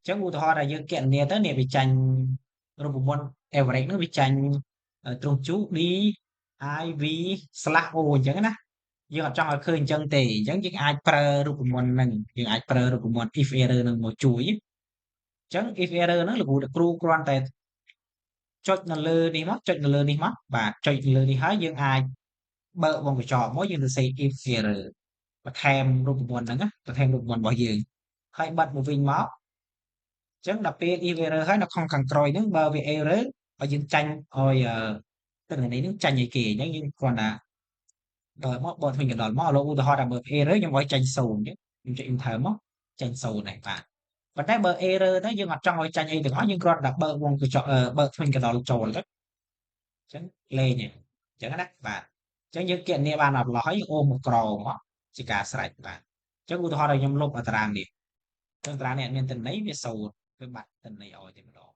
ចឹងឧទាហរណ៍ថាយើងគណនាទៅនេះវាចាញ់រូបមន្ត average ហ្នឹងវាចាញ់ទ្រង់ជួរ d i v / o អញ្ចឹងណាយើងអត់ចង់ឲ្យឃើញអញ្ចឹងទេអញ្ចឹងយើងអាចប្រើរូបមន្តហ្នឹងយើងអាចប្រើរូបមន្ត if error ហ្នឹងមកជួយអញ្ចឹង if error ហ្នឹងលោកគ្រូគ្រាន់តែចុចនៅលើនេះមកចុចនៅលើនេះមកបាទចុចនៅលើនេះហើយយើងអាចបើកវងកញ្ចក់មកយើងសរសេរ if error បន្ថែមរូបមន្តហ្នឹងណាបន្ថែមរូបមន្តរបស់យើងហើយបិទមកវិញមកអញ្ចឹងដល់ពេល if error ហើយនៅខាងក្រោយហ្នឹងបើវា error ឲ្យយើងចាញ់ឲ្យទិន្នន័យហ្នឹងចាញ់ឲ្យគេអញ្ចឹងយើងគ្រាន់តែដល់មកបកធ្វើកណ្ដុរមកឥឡូវឧទាហរណ៍ថាបើ error ខ្ញុំឲ្យចាញ់0អញ្ចឹងខ្ញុំចុច enter មកចាញ់0ដែរបាទប៉ុន្តែបើ error ទៅយើងអត់ចង់ឲ្យចាញ់អីទាំងអស់យើងគ្រាន់តែបើកវងកញ្ចក់បើកធ្វើកណ្ដុរចូលទៅអញ្ចឹងលេងអញ្ចឹងណាបាទអញ្ចឹងយើងគណនាបានអត់លោះហើយយើងអូសមកក្រោមមកជាការស្រេចបាទអញ្ចឹងឧទាហរណ៍ថាខ្ញុំលុបតារាងនេះតារាងនេះអត់មានទិន្នន័យវា0វាបាត់ទិន្នន័យឲ្យតែម្ដង